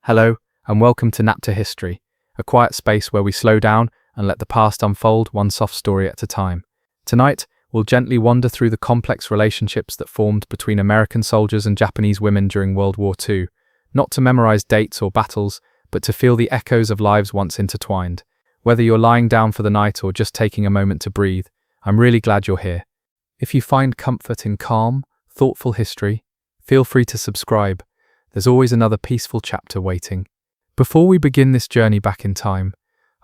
Hello, and welcome to Napa History, a quiet space where we slow down and let the past unfold one soft story at a time. Tonight, we'll gently wander through the complex relationships that formed between American soldiers and Japanese women during World War II, not to memorize dates or battles, but to feel the echoes of lives once intertwined. Whether you're lying down for the night or just taking a moment to breathe, I'm really glad you're here. If you find comfort in calm, thoughtful history, feel free to subscribe. There's always another peaceful chapter waiting. Before we begin this journey back in time,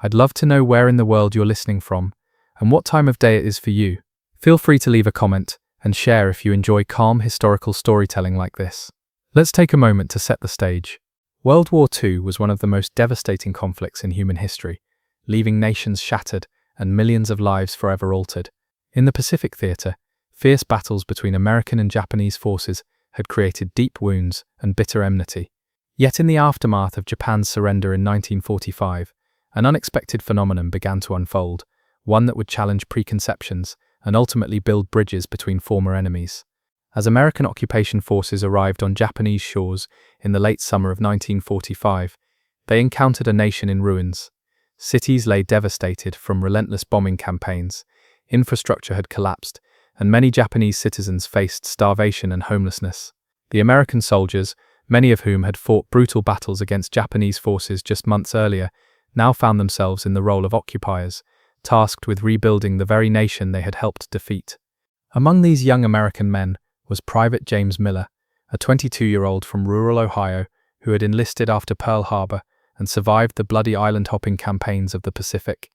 I'd love to know where in the world you're listening from and what time of day it is for you. Feel free to leave a comment and share if you enjoy calm historical storytelling like this. Let's take a moment to set the stage. World War II was one of the most devastating conflicts in human history, leaving nations shattered and millions of lives forever altered. In the Pacific Theater, fierce battles between American and Japanese forces had created deep wounds and bitter enmity. Yet in the aftermath of Japan's surrender in 1945, an unexpected phenomenon began to unfold, one that would challenge preconceptions and ultimately build bridges between former enemies. As American occupation forces arrived on Japanese shores in the late summer of 1945, they encountered a nation in ruins. Cities lay devastated from relentless bombing campaigns, infrastructure had collapsed, and many Japanese citizens faced starvation and homelessness. The American soldiers, many of whom had fought brutal battles against Japanese forces just months earlier, now found themselves in the role of occupiers, tasked with rebuilding the very nation they had helped defeat. Among these young American men was Private James Miller, a 22-year-old from rural Ohio who had enlisted after Pearl Harbor and survived the bloody island-hopping campaigns of the Pacific.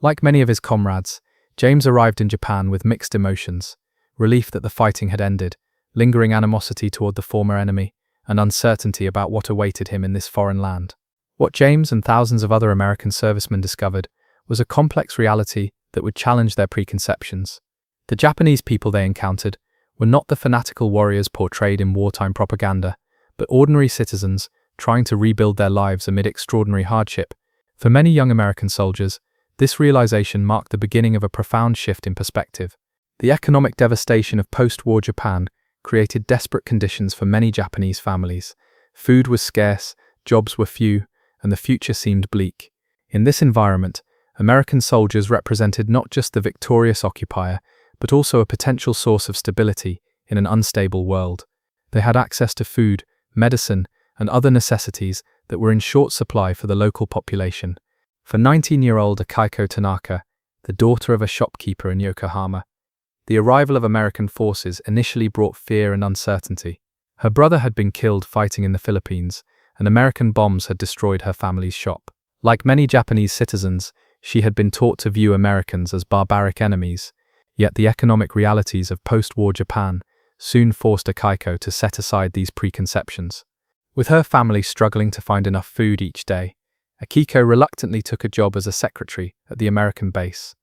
Like many of his comrades, James arrived in Japan with mixed emotions: relief that the fighting had ended, lingering animosity toward the former enemy, and uncertainty about what awaited him in this foreign land. What James and thousands of other American servicemen discovered was a complex reality that would challenge their preconceptions. The Japanese people they encountered were not the fanatical warriors portrayed in wartime propaganda, but ordinary citizens trying to rebuild their lives amid extraordinary hardship. For many young American soldiers, this realization marked the beginning of a profound shift in perspective. The economic devastation of post-war Japan created desperate conditions for many Japanese families. Food was scarce, jobs were few, and the future seemed bleak. In this environment, American soldiers represented not just the victorious occupier, but also a potential source of stability in an unstable world. They had access to food, medicine, and other necessities that were in short supply for the local population. For 19-year-old Akiko Tanaka, the daughter of a shopkeeper in Yokohama, the arrival of American forces initially brought fear and uncertainty. Her brother had been killed fighting in the Philippines, and American bombs had destroyed her family's shop. Like many Japanese citizens, she had been taught to view Americans as barbaric enemies, yet the economic realities of post-war Japan soon forced Akiko to set aside these preconceptions. With her family struggling to find enough food each day, Akiko reluctantly took a job as a secretary at the American base,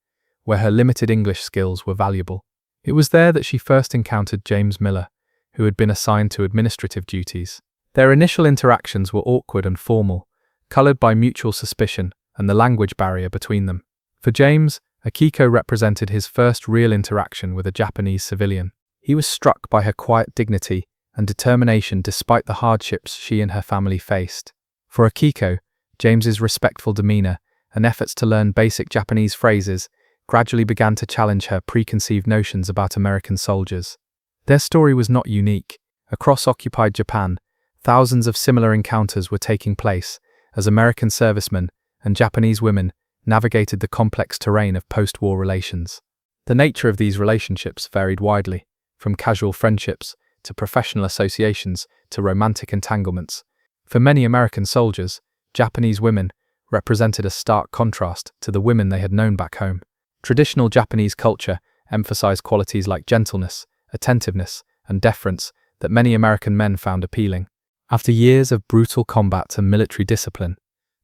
where her limited English skills were valuable. It was there that she first encountered James Miller, who had been assigned to administrative duties. Their initial interactions were awkward and formal, colored by mutual suspicion and the language barrier between them. For James, Akiko represented his first real interaction with a Japanese civilian. He was struck by her quiet dignity and determination despite the hardships she and her family faced. For Akiko, James's respectful demeanor and efforts to learn basic Japanese phrases gradually began to challenge her preconceived notions about American soldiers. Their story was not unique. Across occupied Japan, thousands of similar encounters were taking place as American servicemen and Japanese women navigated the complex terrain of post-war relations. The nature of these relationships varied widely, from casual friendships to professional associations to romantic entanglements. For many American soldiers, Japanese women represented a stark contrast to the women they had known back home. Traditional Japanese culture emphasized qualities like gentleness, attentiveness, and deference that many American men found appealing. After years of brutal combat and military discipline,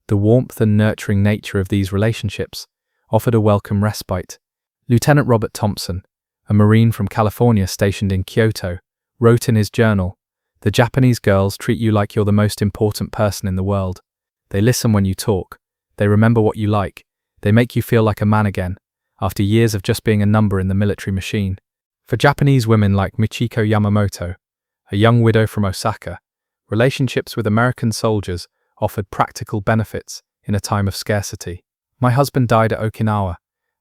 the warmth and nurturing nature of these relationships offered a welcome respite. Lieutenant Robert Thompson, a Marine from California stationed in Kyoto, wrote in his journal, "The Japanese girls treat you like you're the most important person in the world. They listen when you talk, they remember what you like, they make you feel like a man again, after years of just being a number in the military machine." For Japanese women like Michiko Yamamoto, a young widow from Osaka, relationships with American soldiers offered practical benefits in a time of scarcity. "My husband died at Okinawa,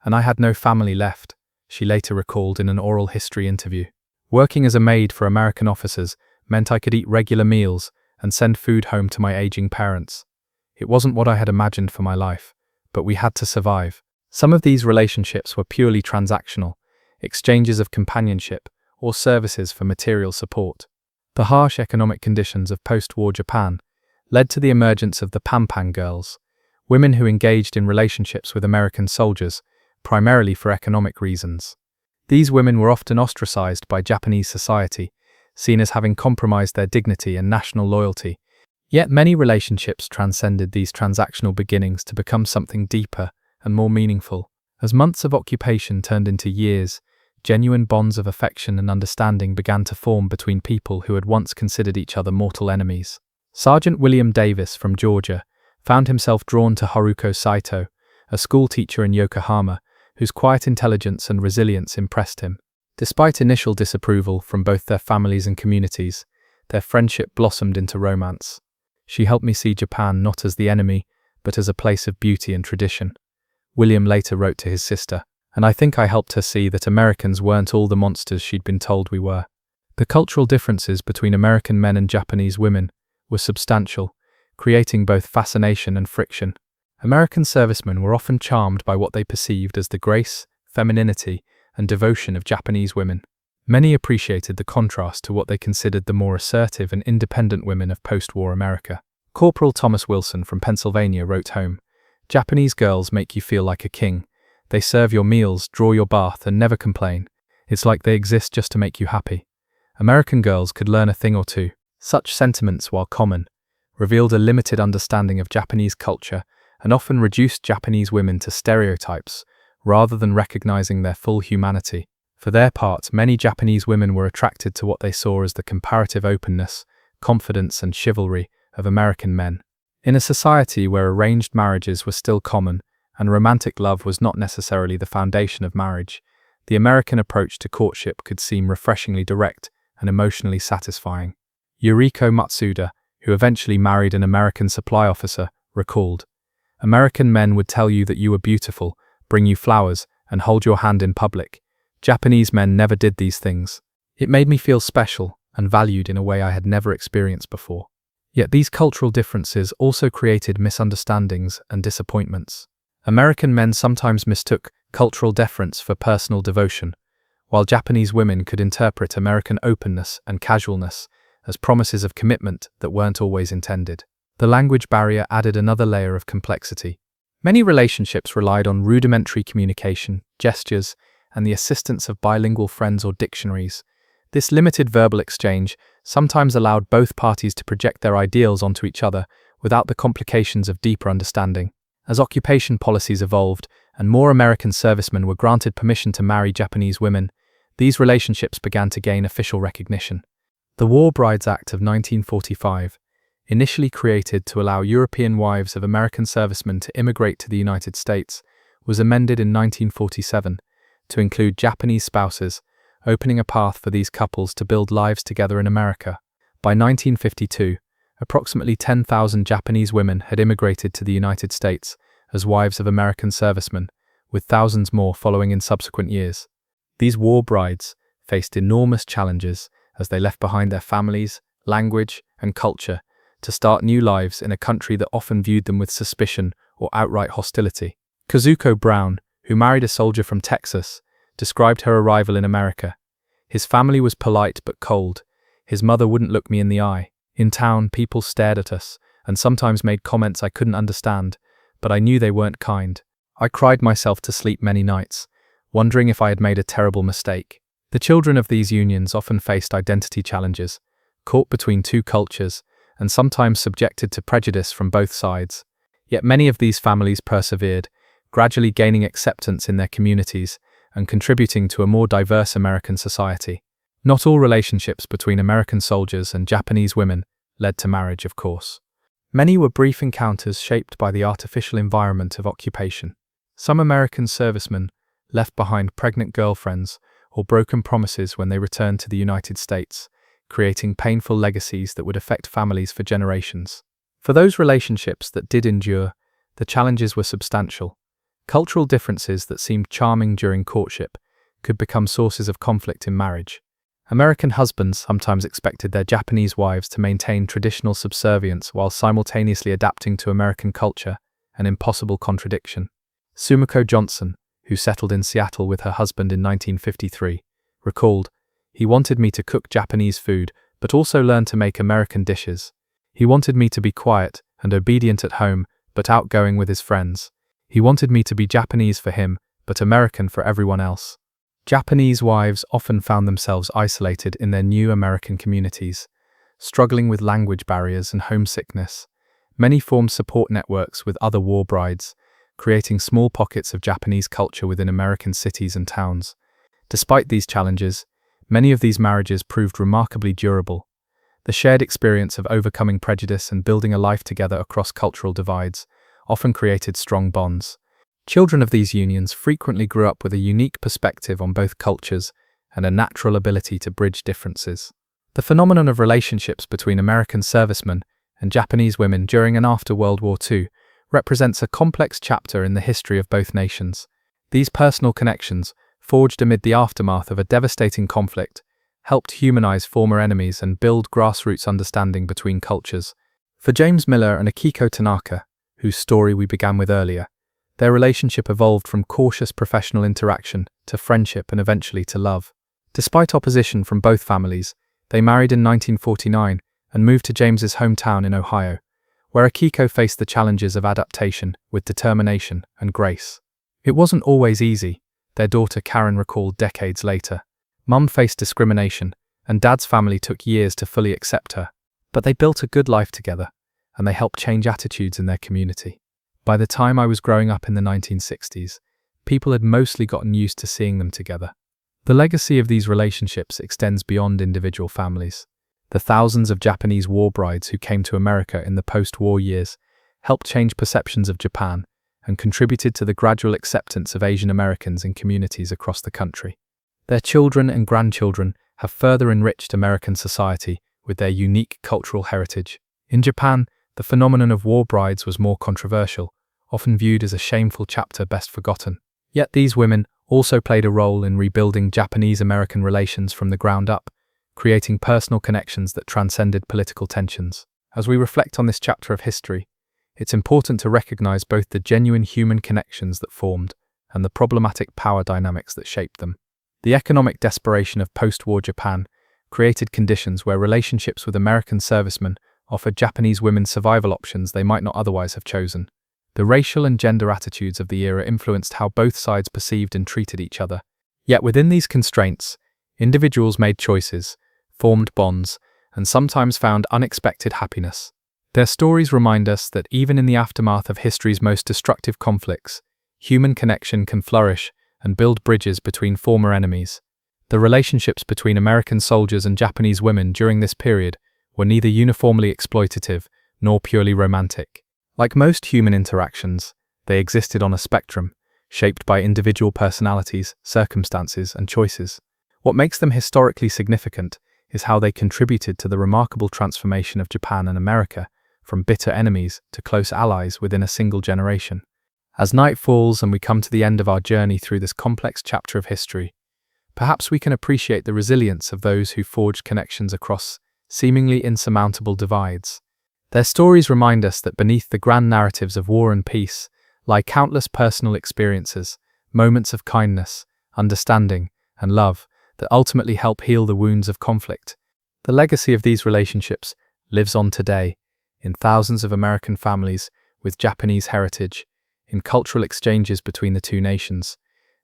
and I had no family left," she later recalled in an oral history interview. "Working as a maid for American officers meant I could eat regular meals and send food home to my aging parents. It wasn't what I had imagined for my life, but we had to survive." Some of these relationships were purely transactional, exchanges of companionship or services for material support. The harsh economic conditions of post-war Japan led to the emergence of the pampan girls, women who engaged in relationships with American soldiers, primarily for economic reasons. These women were often ostracized by Japanese society, seen as having compromised their dignity and national loyalty. Yet many relationships transcended these transactional beginnings to become something deeper and more meaningful. As months of occupation turned into years, genuine bonds of affection and understanding began to form between people who had once considered each other mortal enemies. Sergeant William Davis from Georgia found himself drawn to Haruko Saito, a schoolteacher in Yokohama, whose quiet intelligence and resilience impressed him. Despite initial disapproval from both their families and communities, their friendship blossomed into romance. "She helped me see Japan not as the enemy, but as a place of beauty and tradition," William later wrote to his sister, "and I think I helped her see that Americans weren't all the monsters she'd been told we were." The cultural differences between American men and Japanese women were substantial, creating both fascination and friction. American servicemen were often charmed by what they perceived as the grace, femininity, and devotion of Japanese women. Many appreciated the contrast to what they considered the more assertive and independent women of post-war America. Corporal Thomas Wilson from Pennsylvania wrote home, "Japanese girls make you feel like a king. They serve your meals, draw your bath, and never complain. It's like they exist just to make you happy. American girls could learn a thing or two." Such sentiments, while common, revealed a limited understanding of Japanese culture and often reduced Japanese women to stereotypes rather than recognizing their full humanity. For their part, many Japanese women were attracted to what they saw as the comparative openness, confidence, and chivalry of American men. In a society where arranged marriages were still common and romantic love was not necessarily the foundation of marriage, the American approach to courtship could seem refreshingly direct and emotionally satisfying. Yuriko Matsuda, who eventually married an American supply officer, recalled, "American men would tell you that you were beautiful, bring you flowers, and hold your hand in public. Japanese men never did these things. It made me feel special and valued in a way I had never experienced before." Yet these cultural differences also created misunderstandings and disappointments. American men sometimes mistook cultural deference for personal devotion, while Japanese women could interpret American openness and casualness as promises of commitment that weren't always intended. The language barrier added another layer of complexity. Many relationships relied on rudimentary communication, gestures, and the assistance of bilingual friends or dictionaries. This limited verbal exchange sometimes allowed both parties to project their ideals onto each other without the complications of deeper understanding. As occupation policies evolved and more American servicemen were granted permission to marry Japanese women, these relationships began to gain official recognition. The War Brides Act of 1945, initially created to allow European wives of American servicemen to immigrate to the United States, was amended in 1947 to include Japanese spouses, opening a path for these couples to build lives together in America. By 1952, approximately 10,000 Japanese women had immigrated to the United States as wives of American servicemen, with thousands more following in subsequent years. These war brides faced enormous challenges as they left behind their families, language, and culture to start new lives in a country that often viewed them with suspicion or outright hostility. Kazuko Brown, who married a soldier from Texas, described her arrival in America. "His family was polite but cold. His mother wouldn't look me in the eye. In town, people stared at us and sometimes made comments I couldn't understand, but I knew they weren't kind. I cried myself to sleep many nights, wondering if I had made a terrible mistake." The children of these unions often faced identity challenges, caught between two cultures, and sometimes subjected to prejudice from both sides. Yet many of these families persevered, gradually gaining acceptance in their communities and contributing to a more diverse American society. Not all relationships between American soldiers and Japanese women led to marriage, of course. Many were brief encounters shaped by the artificial environment of occupation. Some American servicemen left behind pregnant girlfriends or broken promises when they returned to the United States, creating painful legacies that would affect families for generations. For those relationships that did endure, the challenges were substantial. Cultural differences that seemed charming during courtship could become sources of conflict in marriage. American husbands sometimes expected their Japanese wives to maintain traditional subservience while simultaneously adapting to American culture, an impossible contradiction. Sumiko Johnson, who settled in Seattle with her husband in 1953, recalled, "He wanted me to cook Japanese food, but also learn to make American dishes. He wanted me to be quiet and obedient at home, but outgoing with his friends. He wanted me to be Japanese for him, but American for everyone else." Japanese wives often found themselves isolated in their new American communities, struggling with language barriers and homesickness. Many formed support networks with other war brides, creating small pockets of Japanese culture within American cities and towns. Despite these challenges, many of these marriages proved remarkably durable. The shared experience of overcoming prejudice and building a life together across cultural divides often created strong bonds. Children of these unions frequently grew up with a unique perspective on both cultures and a natural ability to bridge differences. The phenomenon of relationships between American servicemen and Japanese women during and after World War II represents a complex chapter in the history of both nations. These personal connections, forged amid the aftermath of a devastating conflict, helped humanize former enemies and build grassroots understanding between cultures. For James Miller and Akiko Tanaka, whose story we began with earlier, their relationship evolved from cautious professional interaction to friendship and eventually to love. Despite opposition from both families, they married in 1949 and moved to James's hometown in Ohio, where Akiko faced the challenges of adaptation with determination and grace. "It wasn't always easy," their daughter Karen recalled decades later. "Mum faced discrimination, and Dad's family took years to fully accept her. But they built a good life together, and they helped change attitudes in their community. By the time I was growing up in the 1960s, people had mostly gotten used to seeing them together." The legacy of these relationships extends beyond individual families. The thousands of Japanese war brides who came to America in the post-war years helped change perceptions of Japan and contributed to the gradual acceptance of Asian Americans in communities across the country. Their children and grandchildren have further enriched American society with their unique cultural heritage. In Japan, the phenomenon of war brides was more controversial, often viewed as a shameful chapter best forgotten. Yet these women also played a role in rebuilding Japanese-American relations from the ground up, creating personal connections that transcended political tensions. As we reflect on this chapter of history, it's important to recognize both the genuine human connections that formed and the problematic power dynamics that shaped them. The economic desperation of post-war Japan created conditions where relationships with American servicemen offered Japanese women survival options they might not otherwise have chosen. The racial and gender attitudes of the era influenced how both sides perceived and treated each other. Yet within these constraints, individuals made choices, formed bonds, and sometimes found unexpected happiness. Their stories remind us that even in the aftermath of history's most destructive conflicts, human connection can flourish and build bridges between former enemies. The relationships between American soldiers and Japanese women during this period were neither uniformly exploitative nor purely romantic. Like most human interactions, they existed on a spectrum, shaped by individual personalities, circumstances, and choices. What makes them historically significant is how they contributed to the remarkable transformation of Japan and America, from bitter enemies to close allies within a single generation. As night falls and we come to the end of our journey through this complex chapter of history, perhaps we can appreciate the resilience of those who forged connections across seemingly insurmountable divides. Their stories remind us that beneath the grand narratives of war and peace lie countless personal experiences, moments of kindness, understanding, and love that ultimately help heal the wounds of conflict. The legacy of these relationships lives on today, in thousands of American families with Japanese heritage, in cultural exchanges between the two nations,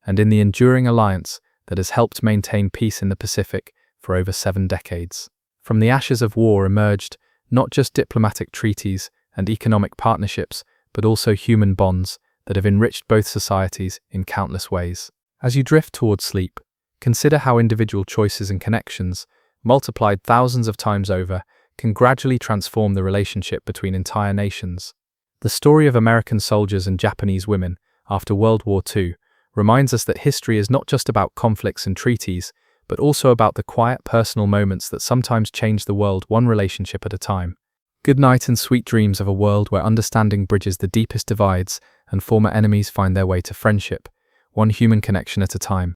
and in the enduring alliance that has helped maintain peace in the Pacific for over 7 decades. From the ashes of war emerged not just diplomatic treaties and economic partnerships, but also human bonds that have enriched both societies in countless ways. As you drift towards sleep, consider how individual choices and connections, multiplied thousands of times over, can gradually transform the relationship between entire nations. The story of American soldiers and Japanese women after World War II reminds us that history is not just about conflicts and treaties, but also about the quiet personal moments that sometimes change the world one relationship at a time. Good night and sweet dreams of a world where understanding bridges the deepest divides and former enemies find their way to friendship, one human connection at a time.